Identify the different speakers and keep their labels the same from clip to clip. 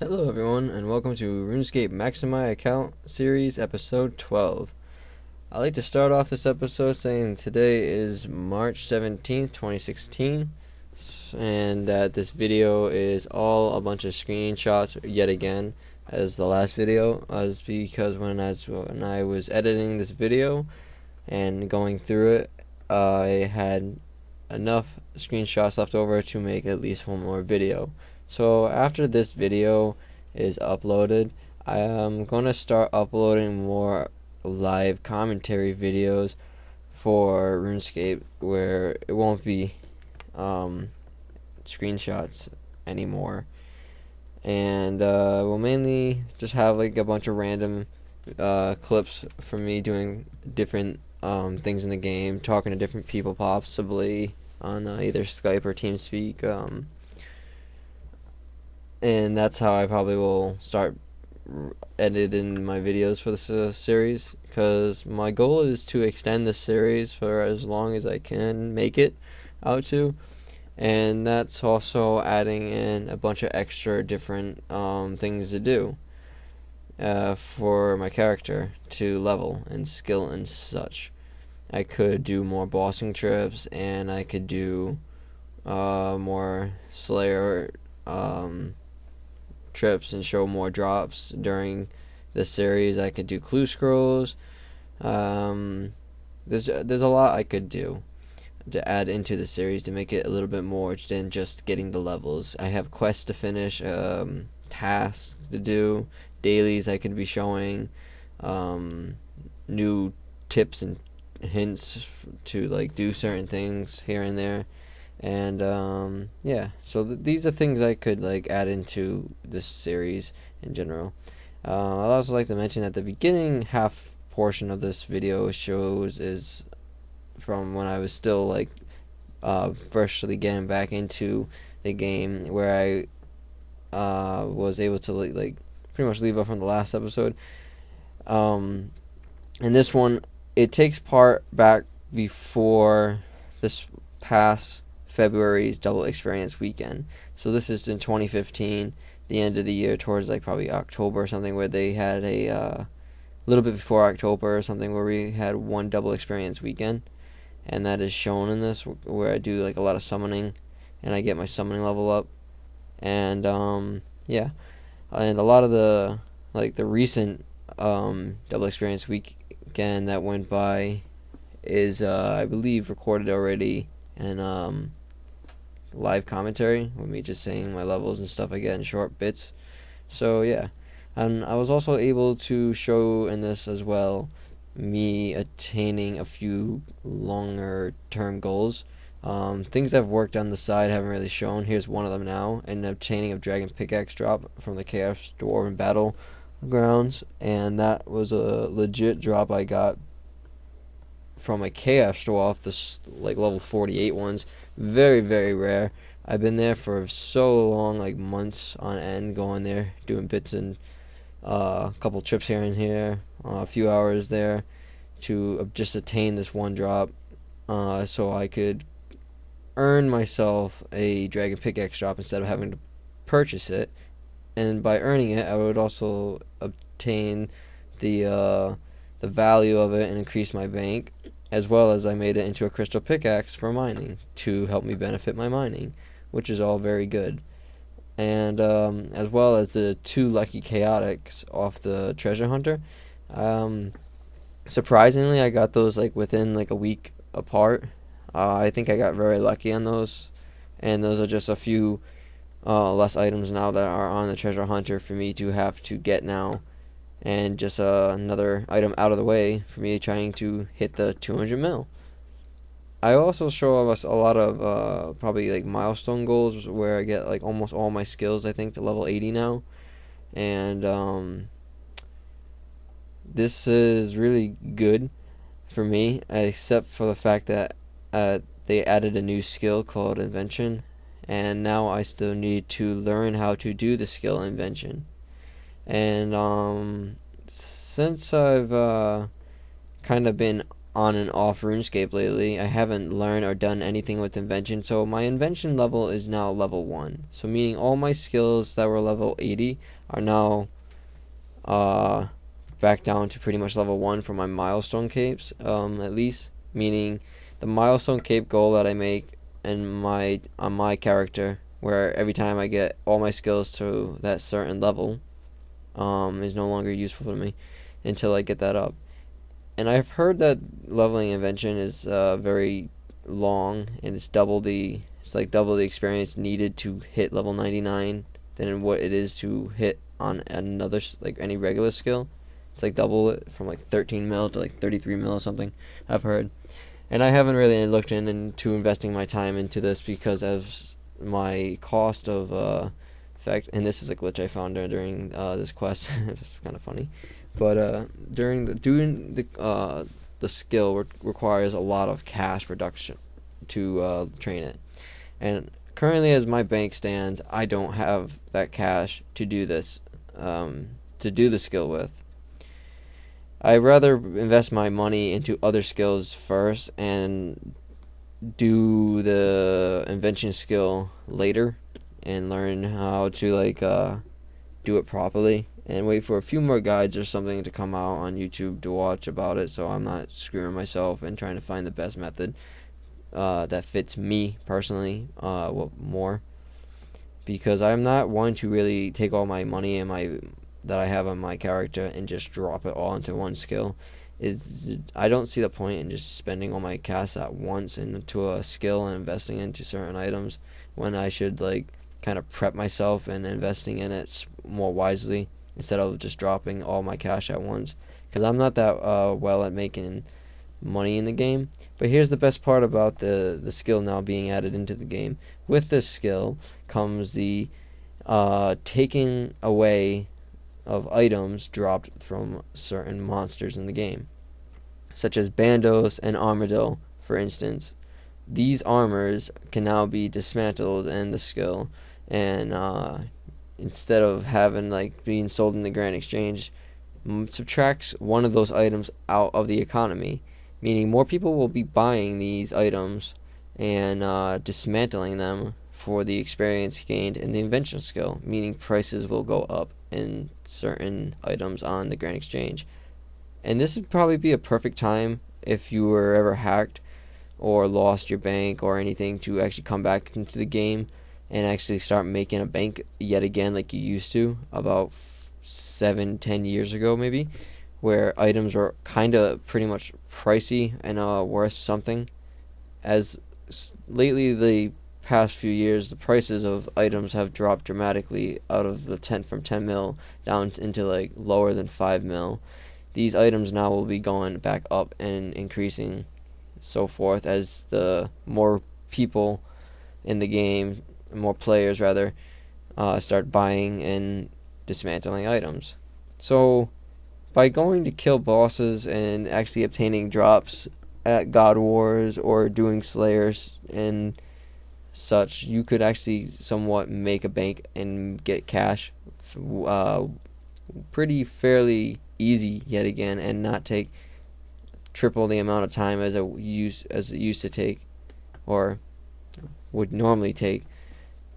Speaker 1: Hello everyone, and welcome to Runescape Maximize Account Series Episode 12. I'd like to start off this episode saying today is March 17th, 2016, and that this video is all a bunch of screenshots yet again, as the last video was because when I was editing this video and going through it, I had enough screenshots left over to make at least one more video. So after this video is uploaded, I am going to start uploading more live commentary videos for RuneScape where it won't be screenshots anymore. And we'll mainly just have like a bunch of random clips from me doing different things in the game, talking to different people possibly on either Skype or TeamSpeak. And that's how I probably will start editing my videos for this series, because my goal is to extend this series for as long as I can make it out to, and that's also adding in a bunch of extra different things to do for my character to level and skill and such. I could do more bossing trips, and I could do more Slayer trips and show more drops during this series. I could do clue scrolls. There's a lot I could do to add into the series to make it a little bit more than just getting the levels. I have quests to finish, tasks to do, dailies I could be showing, new tips and hints to like do certain things here and there. And yeah, so these are things I could like add into this series in general. I'd also like to mention that the beginning half portion of this video shows is from when I was still like freshly getting back into the game, where I was able to like pretty much leave off from the last episode. And this one, it takes part back before this past February's double experience weekend. So this is in 2015, the end of the year, towards like probably October or something, where they had a little bit before October or something, where we had one double experience weekend, and that is shown in this, where I do like a lot of summoning and I get my summoning level up. And yeah, and a lot of the recent double experience weekend that went by is I believe recorded already, and live commentary with me just saying my levels and stuff I get in short bits. So yeah, and I was also able to show in this as well me attaining a few longer term goals. Things I've worked on the side haven't really shown. Here's one of them now, and obtaining a dragon pickaxe drop from the Chaos Dwarven Battlegrounds, and that was a legit drop I got from a Chaos Dwarf, this like level 48 ones. Very, very rare. I've been there for so long, like months on end, going there, doing bits and a couple trips here and here, a few hours there to just attain this one drop, so I could earn myself a dragon pickaxe drop instead of having to purchase it. And by earning it, I would also obtain the value of it and increase my bank, as well as I made it into a crystal pickaxe for mining to help me benefit my mining, which is all very good. And as well as the 2 lucky chaotics off the treasure hunter. Surprisingly, I got those like within like a week apart. I think I got very lucky on those, and those are just a few less items now that are on the treasure hunter for me to have to get now, and just another item out of the way for me trying to hit the 200 mil. I also show us a lot of probably like milestone goals where I get like almost all my skills, I think, to level 80 now. And this is really good for me, except for the fact that they added a new skill called invention, and now I still need to learn how to do the skill invention. And since I've kind of been on and off RuneScape lately. I haven't learned or done anything with invention, so my invention level is now level 1. So meaning all my skills that were level 80 are now back down to pretty much level 1 for my milestone capes, at least. Meaning the milestone cape goal that I make on my character, where every time I get all my skills to that certain level, is no longer useful for me until I get that up. And I've heard that leveling invention is very long, and it's double the experience needed to hit level 99 than what it is to hit on another, like any regular skill. It's like double it from like 13 mil to like 33 mil or something, I've heard. And I haven't really looked into investing my time into this because of my cost of effect. And this is a glitch I found during this quest. It's kind of funny. But doing the skill requires a lot of cash production to train it. And currently, as my bank stands, I don't have that cash to do this, to do the skill with. I'd rather invest my money into other skills first and do the invention skill later and learn how to do it properly and wait for a few more guides or something to come out on YouTube to watch about it, so I'm not screwing myself and trying to find the best method that fits me personally more, because I'm not one to really take all my money and that I have on my character and just drop it all into one skill. I don't see the point in just spending all my cash at once into a skill and investing into certain items when I should kind of prep myself and investing in it more wisely instead of just dropping all my cash at once, because I'm not that well at making money in the game. But here's the best part about the skill now being added into the game. With this skill comes the taking away of items dropped from certain monsters in the game, such as Bandos and Armadillo, for instance. These armors can now be dismantled in the skill, and instead of having being sold in the Grand Exchange, subtracts one of those items out of the economy, meaning more people will be buying these items and dismantling them for the experience gained in the invention skill, meaning prices will go up in certain items on the Grand Exchange. And this would probably be a perfect time if you were ever hacked or lost your bank or anything to actually come back into the game and actually start making a bank yet again like you used to about 7-10 years ago maybe, where items were kind of pretty much pricey and worth something. As lately, the past few years, the prices of items have dropped dramatically out of the 10 mil down into lower than 5 mil. These items now will be going back up and increasing, so forth, as the more people in the game, more players rather, start buying and dismantling items. So by going to kill bosses and actually obtaining drops at God Wars or doing Slayers and such, you could actually somewhat make a bank and get cash pretty fairly easy yet again, and not take triple the amount of time as it used to take, or would normally take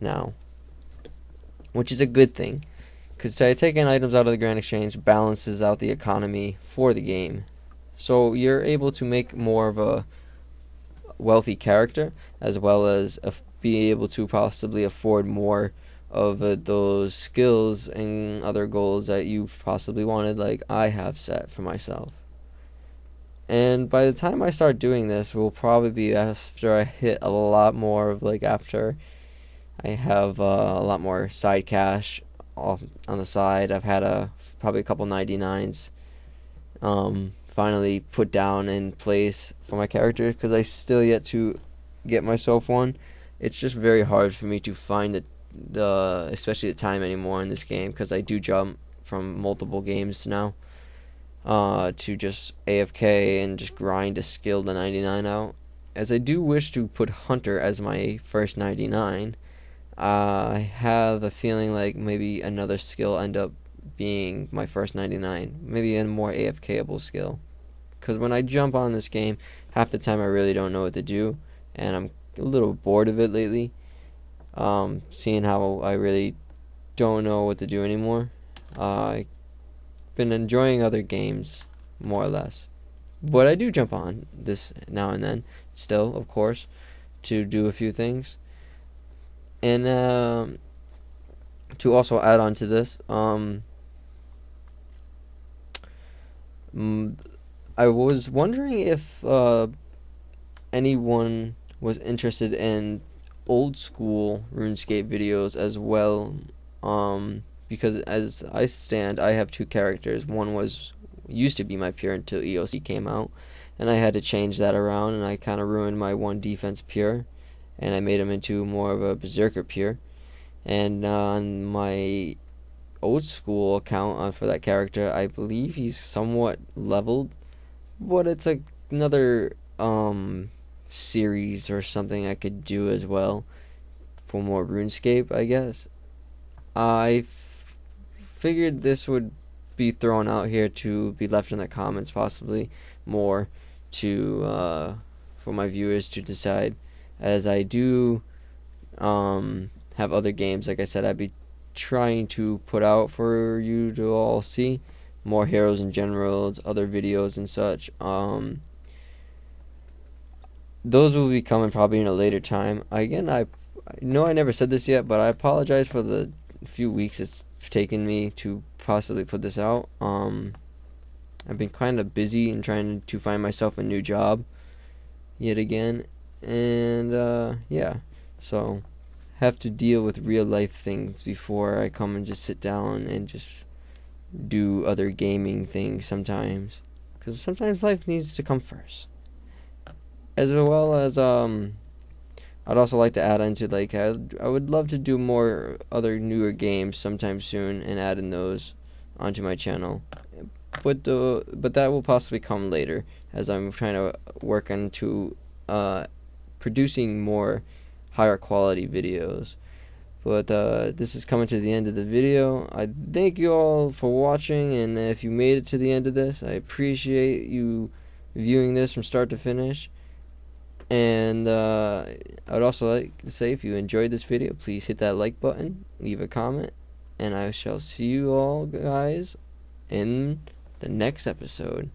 Speaker 1: now, which is a good thing, because taking items out of the Grand Exchange balances out the economy for the game, so you're able to make more of a wealthy character, as well as be able to possibly afford more of those skills and other goals that you possibly wanted, like I have set for myself. And by the time I start doing this, will probably be after I hit a lot more of after I have a lot more side cash off on the side. I've had probably a couple 99s finally put down in place for my character, because I still yet to get myself one. It's just very hard for me to find especially the time anymore in this game, because I do jump from multiple games now to just AFK and just grind to skill the 99 out, as I do wish to put Hunter as my first 99. I have a feeling maybe another skill end up being my first 99, maybe a more AFKable skill, because when I jump on this game, half the time I really don't know what to do, and I'm a little bored of it lately. Seeing how I really don't know what to do anymore. I've been enjoying other games, more or less. But I do jump on this now and then, still, of course, to do a few things. And to also add on to this, I was wondering if anyone was interested in old school RuneScape videos as well, because as I stand, I have two characters. One used to be my pure until EOC came out, and I had to change that around, and I kind of ruined my one defense pure, and I made him into more of a berserker pure. And on my old school account for that character, I believe he's somewhat leveled, but it's like another series or something I could do as well for more RuneScape, I guess. I figured this would be thrown out here to be left in the comments, possibly more to for my viewers to decide, as I do have other games, like I said, I'd be trying to put out for you to all see more heroes and generals, other videos and such. Those will be coming probably in a later time. Again, I know I never said this yet, but I apologize for the few weeks it's taken me to possibly put this out. I've been kind of busy and trying to find myself a new job yet again, and yeah, so have to deal with real life things before I come and just sit down and just do other gaming things sometimes, because sometimes life needs to come first. As well as I'd also like to add into, like, I would love to do more other newer games sometime soon and add in those onto my channel, but that will possibly come later, as I'm trying to work into producing more higher quality videos. But this is coming to the end of the video. I thank you all for watching, and if you made it to the end of this, I appreciate you viewing this from start to finish. And I would also like to say, if you enjoyed this video, please hit that like button, leave a comment, and I shall see you all guys in the next episode.